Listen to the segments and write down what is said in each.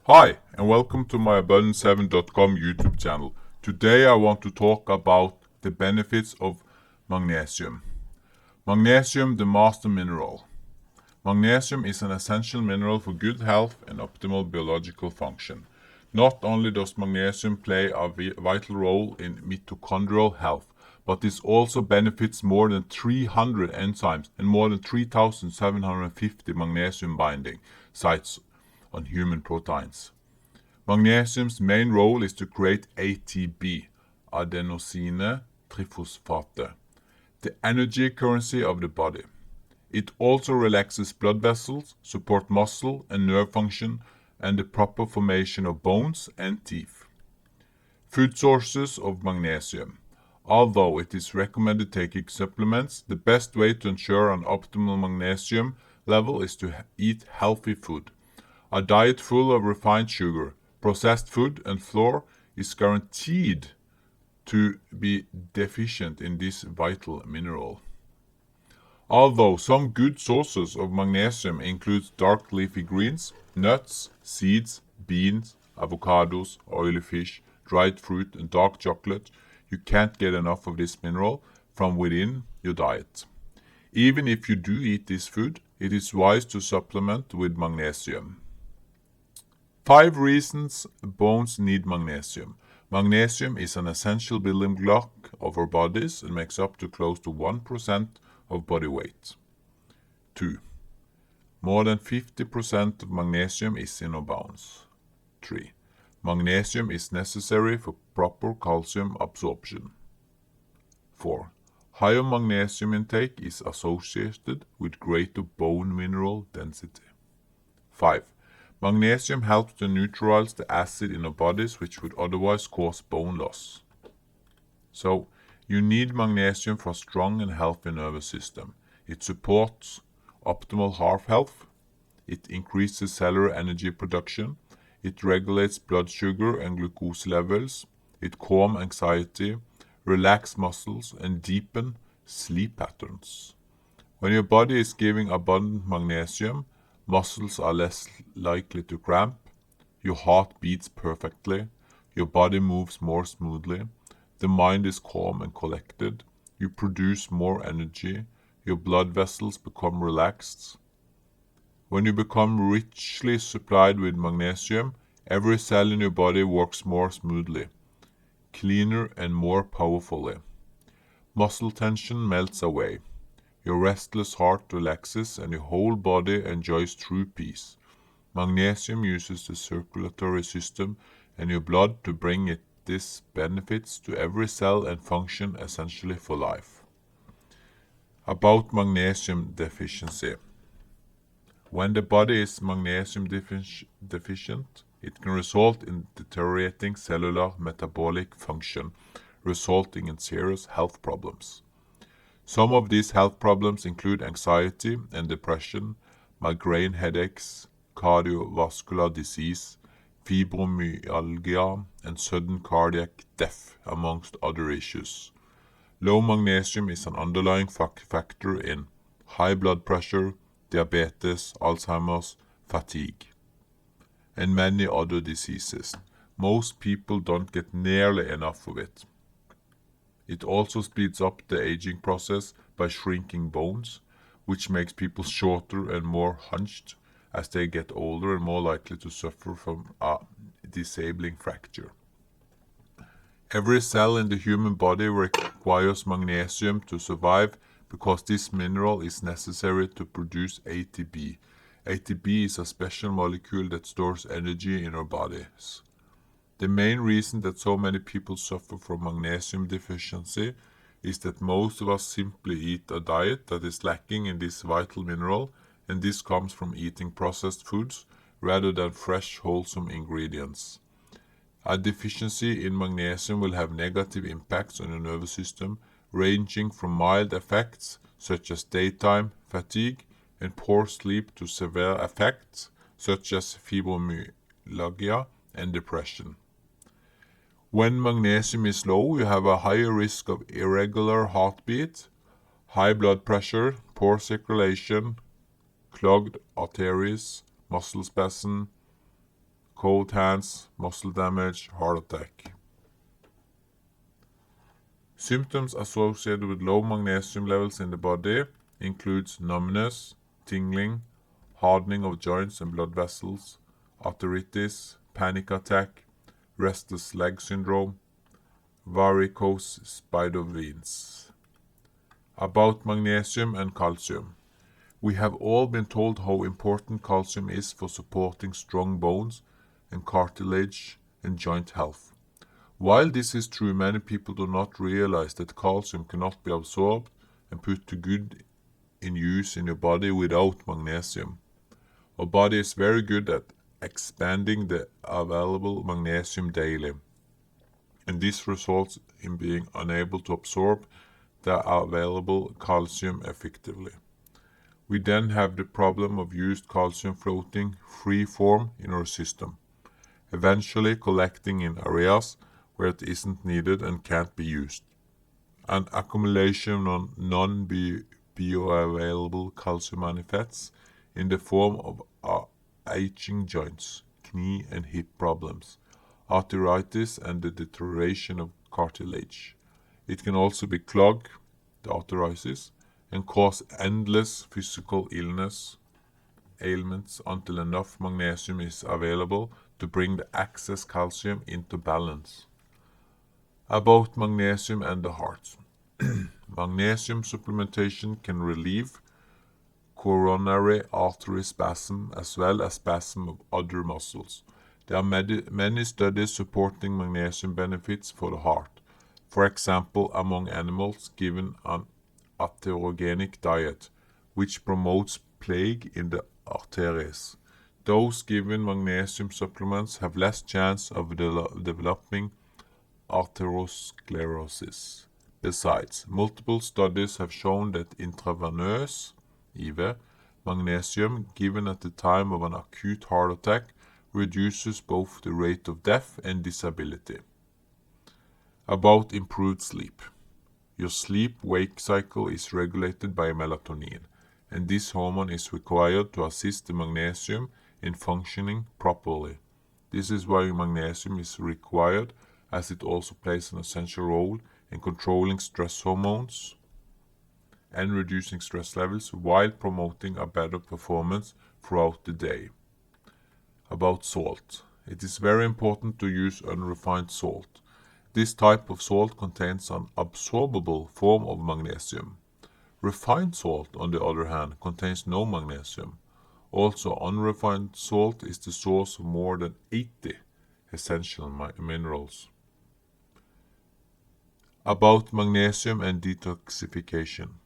Hi, and welcome to my abundance7.com YouTube channel. Today I want to talk about the benefits of magnesium. Magnesium, the master mineral. Magnesium is an essential mineral for good health and optimal biological function. Not only does magnesium play a vital role in mitochondrial health, but this also benefits more than 300 enzymes and more than 3,750 magnesium binding sites on human proteins. Magnesium's main role is to create ATP, adenosine triphosphate, the energy currency of the body. It also relaxes blood vessels, supports muscle and nerve function, and the proper formation of bones and teeth. Food sources of magnesium. Although it is recommended taking supplements, the best way to ensure an optimal magnesium level is to eat healthy food. A diet full of refined sugar, processed food, and flour is guaranteed to be deficient in this vital mineral. Although some good sources of magnesium include dark leafy greens, nuts, seeds, beans, avocados, oily fish, dried fruit, and dark chocolate, you can't get enough of this mineral from within your diet. Even if you do eat this food, it is wise to supplement with magnesium. 5 reasons bones need magnesium. Magnesium is an essential building block of our bodies and makes up to close to 1% of body weight. 2. More than 50% of magnesium is in our bones. 3. Magnesium is necessary for proper calcium absorption. 4. Higher magnesium intake is associated with greater bone mineral density. 5. Magnesium helps to neutralize the acid in our bodies which would otherwise cause bone loss. So, you need magnesium for a strong and healthy nervous system. It supports optimal heart health. It increases cellular energy production. It regulates blood sugar and glucose levels. It calms anxiety, relax muscles, and deepen sleep patterns. When your body is giving abundant magnesium, muscles are less likely to cramp, your heart beats perfectly, your body moves more smoothly, the mind is calm and collected, you produce more energy, your blood vessels become relaxed. When you become richly supplied with magnesium, every cell in your body works more smoothly, cleaner and more powerfully. Muscle tension melts away. Your restless heart relaxes and your whole body enjoys true peace. Magnesium uses the circulatory system and your blood to bring it these benefits to every cell and function essentially for life. About magnesium deficiency. When the body is magnesium deficient, it can result in deteriorating cellular metabolic function, resulting in serious health problems. Some of these health problems include anxiety and depression, migraine headaches, cardiovascular disease, fibromyalgia, and sudden cardiac death, amongst other issues. Low magnesium is an underlying factor in high blood pressure, diabetes, Alzheimer's, fatigue, and many other diseases. Most people don't get nearly enough of it. It also speeds up the aging process by shrinking bones, which makes people shorter and more hunched as they get older and more likely to suffer from a disabling fracture. Every cell in the human body requires magnesium to survive because this mineral is necessary to produce ATP. ATP is a special molecule that stores energy in our bodies. The main reason that so many people suffer from magnesium deficiency is that most of us simply eat a diet that is lacking in this vital mineral, and this comes from eating processed foods rather than fresh, wholesome ingredients. A deficiency in magnesium will have negative impacts on your nervous system, ranging from mild effects such as daytime fatigue and poor sleep to severe effects such as fibromyalgia and depression. When magnesium is low, you have a higher risk of irregular heartbeat, high blood pressure, poor circulation, clogged arteries, muscle spasm, cold hands, muscle damage, heart attack. Symptoms associated with low magnesium levels in the body includes numbness, tingling, hardening of joints and blood vessels, arthritis, panic attack, restless leg syndrome, varicose spider veins. About magnesium and calcium. We have all been told how important calcium is for supporting strong bones and cartilage and joint health. While this is true, many people do not realize that calcium cannot be absorbed and put to good in use in your body without magnesium. Our body is very good at expanding the available magnesium daily, and this results in being unable to absorb the available calcium effectively. We then have the problem of used calcium floating free form in our system, eventually collecting in areas where it isn't needed and can't be used. An accumulation of non-bioavailable calcium manifests in the form of aching joints, knee and hip problems, arthritis and the deterioration of cartilage. It can also be clog, the arthritis, and cause endless physical ailments until enough magnesium is available to bring the excess calcium into balance. About magnesium and the heart. Magnesium supplementation can relieve coronary artery spasm as well as spasm of other muscles. There are many studies supporting magnesium benefits for the heart. For example, among animals given an atherogenic diet, which promotes plaque in the arteries. Those given magnesium supplements have less chance of developing atherosclerosis. Besides, multiple studies have shown that intravenous IV magnesium given at the time of an acute heart attack reduces both the rate of death and disability. About improved sleep. Your sleep-wake cycle is regulated by melatonin, and this hormone is required to assist the magnesium in functioning properly. This is why magnesium is required, as it also plays an essential role in controlling stress hormones and reducing stress levels while promoting a better performance throughout the day. About salt. It is very important to use unrefined salt. This type of salt contains an absorbable form of magnesium. Refined salt, on the other hand, contains no magnesium. Also, unrefined salt is the source of more than 80 essential minerals. About magnesium and detoxification.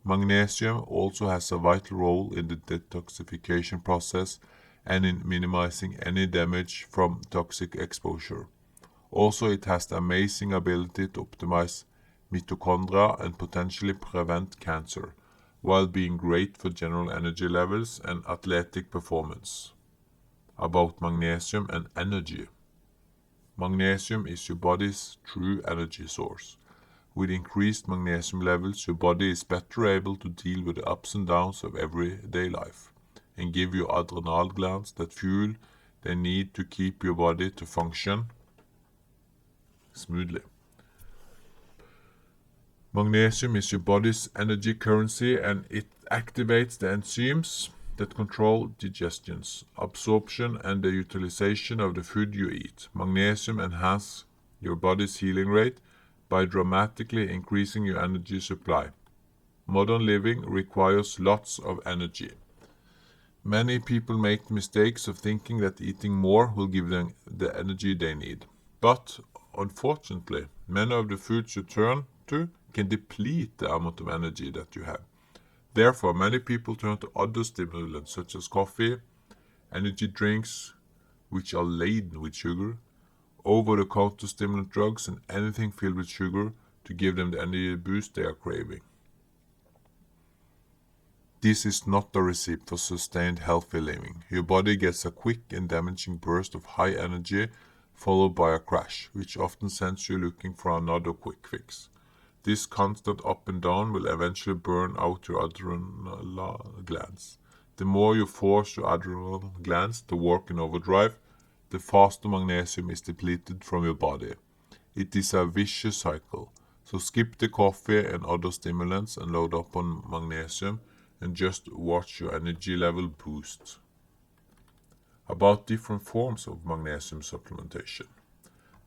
Magnesium also has a vital role in the detoxification process and in minimizing any damage from toxic exposure. Also, it has the amazing ability to optimize mitochondria and potentially prevent cancer, while being great for general energy levels and athletic performance. About magnesium and energy. Magnesium is your body's true energy source. With increased magnesium levels, your body is better able to deal with the ups and downs of everyday life and give you adrenal glands that fuel they need to keep your body to function smoothly. Magnesium is your body's energy currency, and it activates the enzymes that control digestion, absorption, and the utilization of the food you eat. Magnesium enhances your body's healing rate by dramatically increasing your energy supply. Modern living requires lots of energy. Many people make the mistakes of thinking that eating more will give them the energy they need. But unfortunately, many of the foods you turn to can deplete the amount of energy that you have. Therefore, many people turn to other stimulants such as coffee, energy drinks, which are laden with sugar, over-the-counter stimulant drugs, and anything filled with sugar to give them the energy boost they are craving. This is not a recipe for sustained healthy living. Your body gets a quick and damaging burst of high energy followed by a crash, which often sends you looking for another quick fix. This constant up and down will eventually burn out your adrenal glands. The more you force your adrenal glands to work in overdrive, the faster magnesium is depleted from your body. It is a vicious cycle. So skip the coffee and other stimulants and load up on magnesium and just watch your energy level boost. About different forms of magnesium supplementation.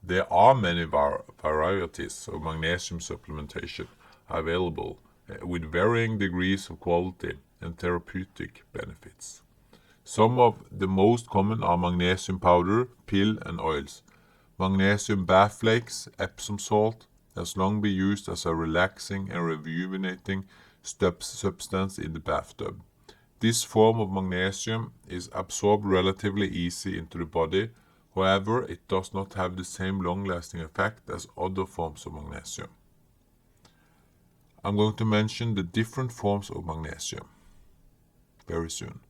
There are many varieties of magnesium supplementation available with varying degrees of quality and therapeutic benefits. Some of the most common are magnesium powder, pill and oils. Magnesium bath flakes, Epsom salt, has long been used as a relaxing and rejuvenating substance in the bathtub. This form of magnesium is absorbed relatively easy into the body. However, it does not have the same long-lasting effect as other forms of magnesium. I'm going to mention the different forms of magnesium very soon.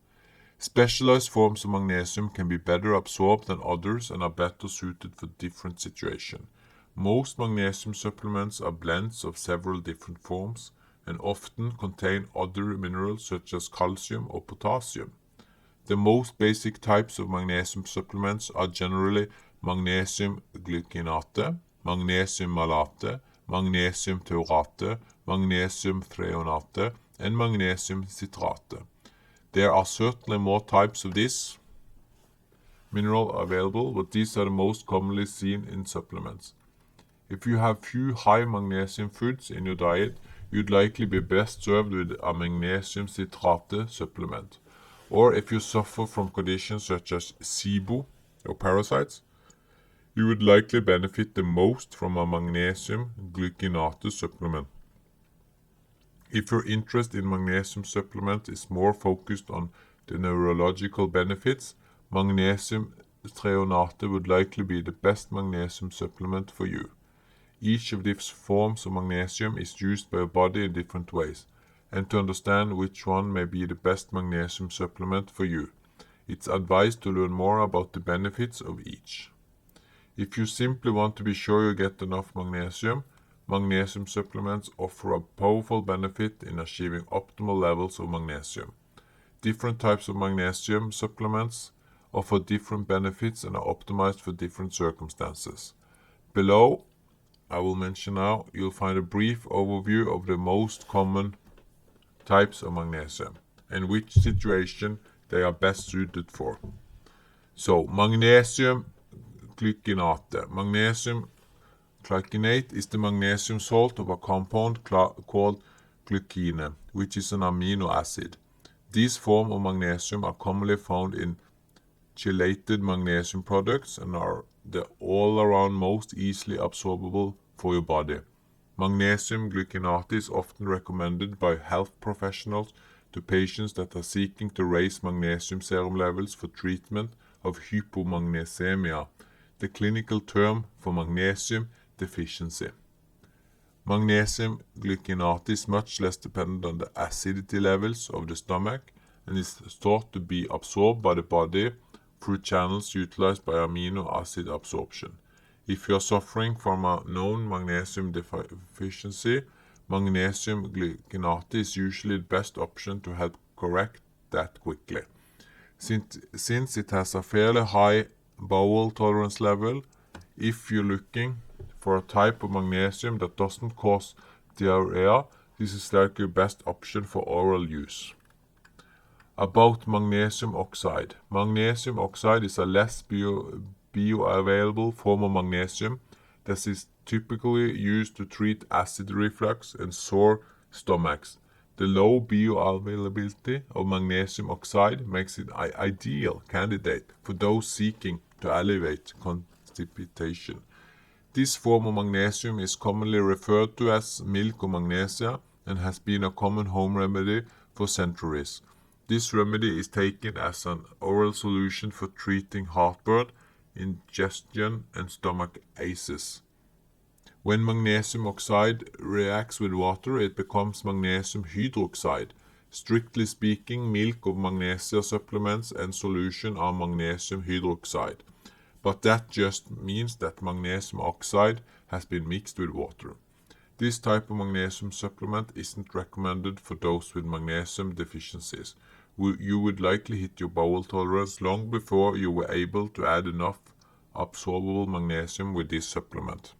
Specialized forms of magnesium can be better absorbed than others and are better suited for different situations. Most magnesium supplements are blends of several different forms and often contain other minerals such as calcium or potassium. The most basic types of magnesium supplements are generally Magnesium Glycinate, Magnesium Malate, Magnesium Taurate, Magnesium Threonate, and Magnesium Citrate. There are certainly more types of this mineral available, but these are the most commonly seen in supplements. If you have few high magnesium foods in your diet, you'd likely be best served with a Magnesium Citrate supplement. Or if you suffer from conditions such as SIBO or parasites, you would likely benefit the most from a Magnesium Glycinate supplement. If your interest in magnesium supplement is more focused on the neurological benefits, Magnesium Threonate would likely be the best magnesium supplement for you. Each of these forms of magnesium is used by your body in different ways, and to understand which one may be the best magnesium supplement for you, it's advised to learn more about the benefits of each. If you simply want to be sure you get enough magnesium, magnesium supplements offer a powerful benefit in achieving optimal levels of magnesium. Different types of magnesium supplements offer different benefits and are optimized for different circumstances. Below, I will mention now, you'll find a brief overview of the most common types of magnesium and which situation they are best suited for. So, Magnesium Glycinate. Magnesium Glycinate is the magnesium salt of a compound called glycine, which is an amino acid. These forms of magnesium are commonly found in chelated magnesium products and are the all-around most easily absorbable for your body. Magnesium glycinate is often recommended by health professionals to patients that are seeking to raise magnesium serum levels for treatment of hypomagnesemia, the clinical term for magnesium deficiency. Magnesium glycinate is much less dependent on the acidity levels of the stomach and is thought to be absorbed by the body through channels utilized by amino acid absorption. If you are suffering from a known magnesium deficiency, magnesium glycinate is usually the best option to help correct that quickly. Since it has a fairly high bowel tolerance level, if you're looking for a type of magnesium that doesn't cause diarrhea, this is likely the best option for oral use. About magnesium oxide. Magnesium oxide is a less bioavailable form of magnesium that is typically used to treat acid reflux and sore stomachs. The low bioavailability of magnesium oxide makes it an ideal candidate for those seeking to alleviate constipation. This form of magnesium is commonly referred to as milk of magnesia and has been a common home remedy for centuries. This remedy is taken as an oral solution for treating heartburn, indigestion, and stomach aches. When magnesium oxide reacts with water, it becomes magnesium hydroxide. Strictly speaking, milk of magnesia supplements and solution are magnesium hydroxide, but that just means that magnesium oxide has been mixed with water. This type of magnesium supplement isn't recommended for those with magnesium deficiencies, you would likely hit your bowel tolerance long before you were able to add enough absorbable magnesium with this supplement.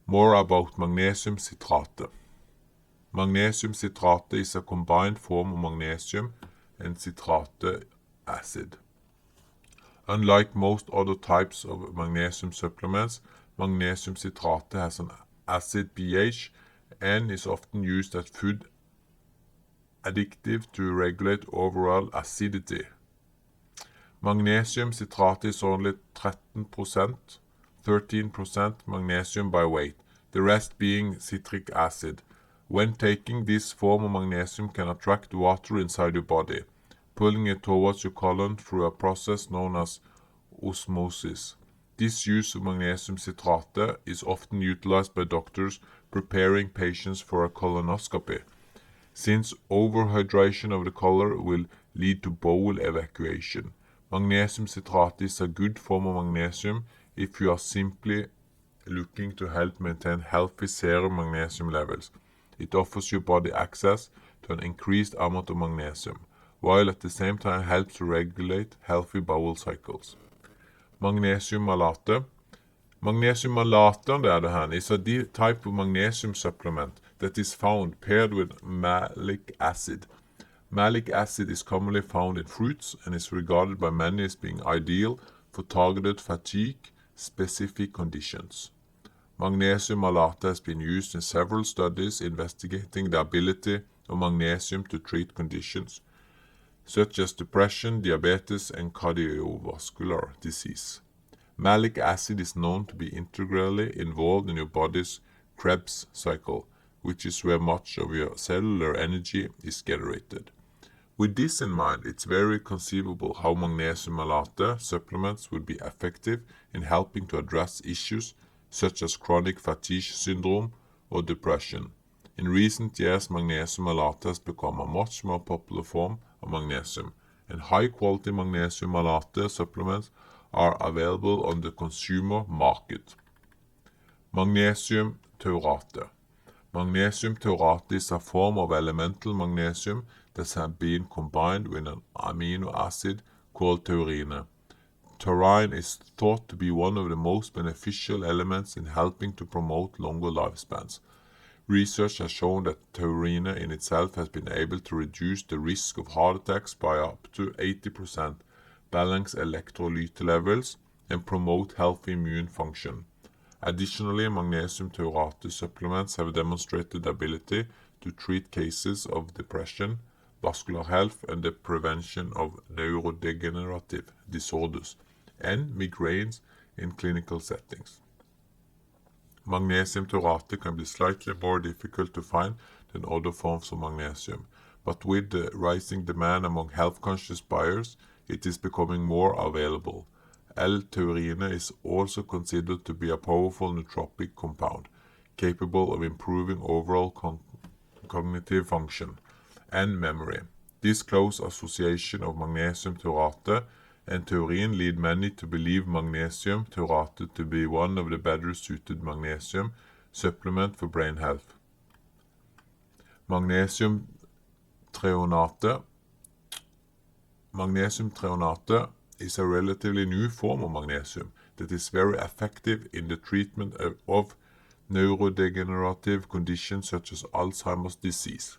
More about Magnesium Citrate. Magnesium citrate is a combined form of magnesium and citrate acid. Unlike most other types of magnesium supplements, magnesium citrate has an acid pH and is often used as food additive to regulate overall acidity. Magnesium citrate is only 13% magnesium by weight, the rest being citric acid. When taking this form of magnesium can attract water inside your body, pulling it towards your colon through a process known as osmosis. This use of magnesium citrate is often utilized by doctors preparing patients for a colonoscopy, since overhydration of the colon will lead to bowel evacuation. Magnesium citrate is a good form of magnesium if you are simply looking to help maintain healthy serum magnesium levels. It offers your body access to an increased amount of magnesium, while at the same time helps to regulate healthy bowel cycles. Magnesium Malate. Magnesium Malate, on the other hand, is a type of magnesium supplement that is found paired with malic acid. Malic acid is commonly found in fruits and is regarded by many as being ideal for targeted fatigue-specific conditions. Magnesium malate has been used in several studies investigating the ability of magnesium to treat conditions such as depression, diabetes, and cardiovascular disease. Malic acid is known to be integrally involved in your body's Krebs cycle, which is where much of your cellular energy is generated. With this in mind, it's very conceivable how magnesium malate supplements would be effective in helping to address issues such as chronic fatigue syndrome or depression. In recent years, magnesium malate has become a much more popular form of magnesium, and high-quality magnesium malate supplements are available on the consumer market. Magnesium Taurate. Magnesium taurate is a form of elemental magnesium that has been combined with an amino acid called taurine. Taurine is thought to be one of the most beneficial elements in helping to promote longer lifespans. Research has shown that taurine in itself has been able to reduce the risk of heart attacks by up to 80%, balance electrolyte levels, and promote healthy immune function. Additionally, magnesium taurate supplements have demonstrated the ability to treat cases of depression, vascular health, and the prevention of neurodegenerative disorders and migraines in clinical settings. Magnesium taurate can be slightly more difficult to find than other forms of magnesium, but with the rising demand among health-conscious buyers, it is becoming more available. L-taurine is also considered to be a powerful nootropic compound, capable of improving overall cognitive function and memory. This close association of magnesium taurate and taurine lead many to believe magnesium taurate to be one of the better suited magnesium supplement for brain health. Magnesium Threonate. Magnesium Threonate is a relatively new form of magnesium that is very effective in the treatment of neurodegenerative conditions such as Alzheimer's disease.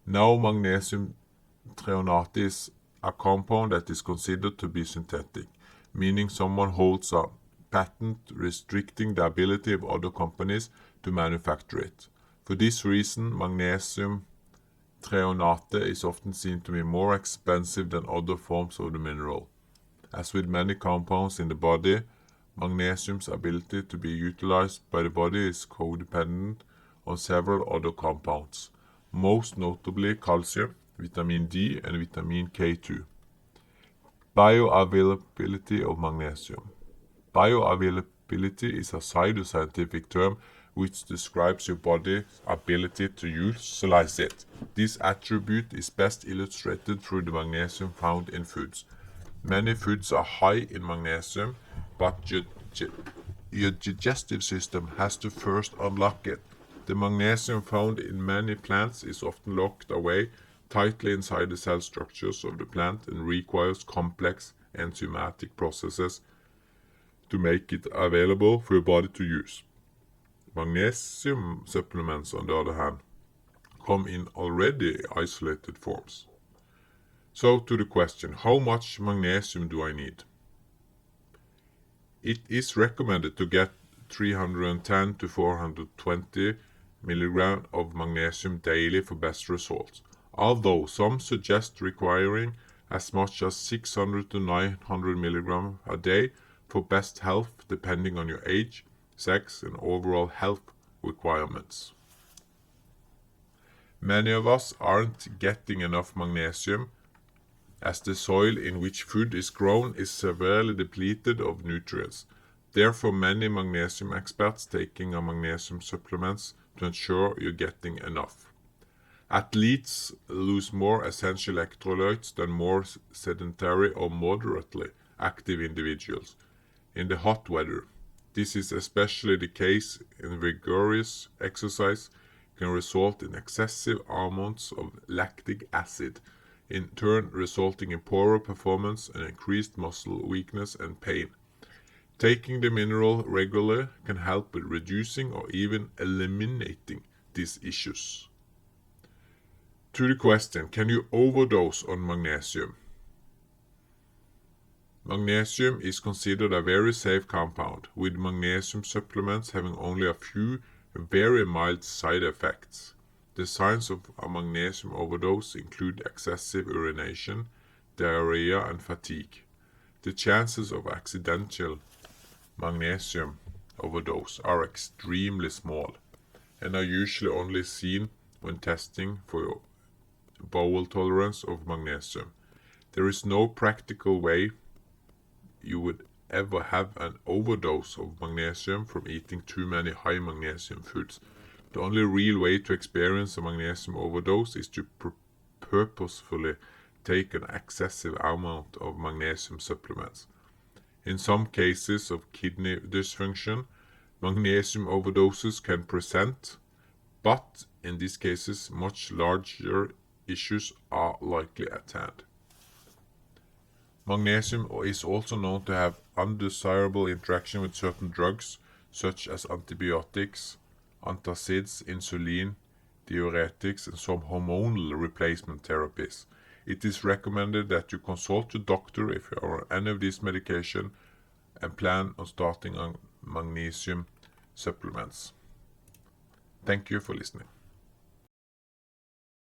Now, magnesium Threonate is a compound that is considered to be synthetic, meaning someone holds a patent restricting the ability of other companies to manufacture it. For this reason, magnesium Threonate is often seen to be more expensive than other forms of the mineral. As with many compounds in the body, magnesium's ability to be utilized by the body is codependent on several other compounds, most notably calcium, vitamin D, and vitamin K2. Bioavailability of magnesium. Bioavailability is a pseudoscientific term which describes your body's ability to utilize it. This attribute is best illustrated through the magnesium found in foods. Many foods are high in magnesium, but your digestive system has to first unlock it. The magnesium found in many plants is often locked away tightly inside the cell structures of the plant and requires complex enzymatic processes to make it available for your body to use. Magnesium supplements, on the other hand, come in already isolated forms. So to the question, how much magnesium do I need? It is recommended to get 310 to 420 mg of magnesium daily for best results, although some suggest requiring as much as 600 to 900 mg a day for best health, depending on your age, sex, and overall health requirements. Many of us aren't getting enough magnesium, as the soil in which food is grown is severely depleted of nutrients. Therefore, many magnesium experts taking a magnesium supplements to ensure you're getting enough. Athletes lose more essential electrolytes than more sedentary or moderately active individuals in the hot weather. This is especially the case in vigorous exercise, can result in excessive amounts of lactic acid, in turn resulting in poorer performance and increased muscle weakness and pain. Taking the mineral regularly can help with reducing or even eliminating these issues. To the question, can you overdose on magnesium? Magnesium is considered a very safe compound, with magnesium supplements having only a few very mild side effects. The signs of a magnesium overdose include excessive urination, diarrhea, and fatigue. The chances of accidental magnesium overdose are extremely small and are usually only seen when testing for bowel tolerance of magnesium. There is no practical way you would ever have an overdose of magnesium from eating too many high magnesium foods. The only real way to experience a magnesium overdose is to purposefully take an excessive amount of magnesium supplements. In some cases of kidney dysfunction, magnesium overdoses can present, but in these cases much larger issues are likely at hand. Magnesium is also known to have undesirable interaction with certain drugs, such as antibiotics, antacids, insulin, diuretics, and some hormonal replacement therapies. It is recommended that you consult your doctor if you are on any of these medications and plan on starting on magnesium supplements. Thank you for listening.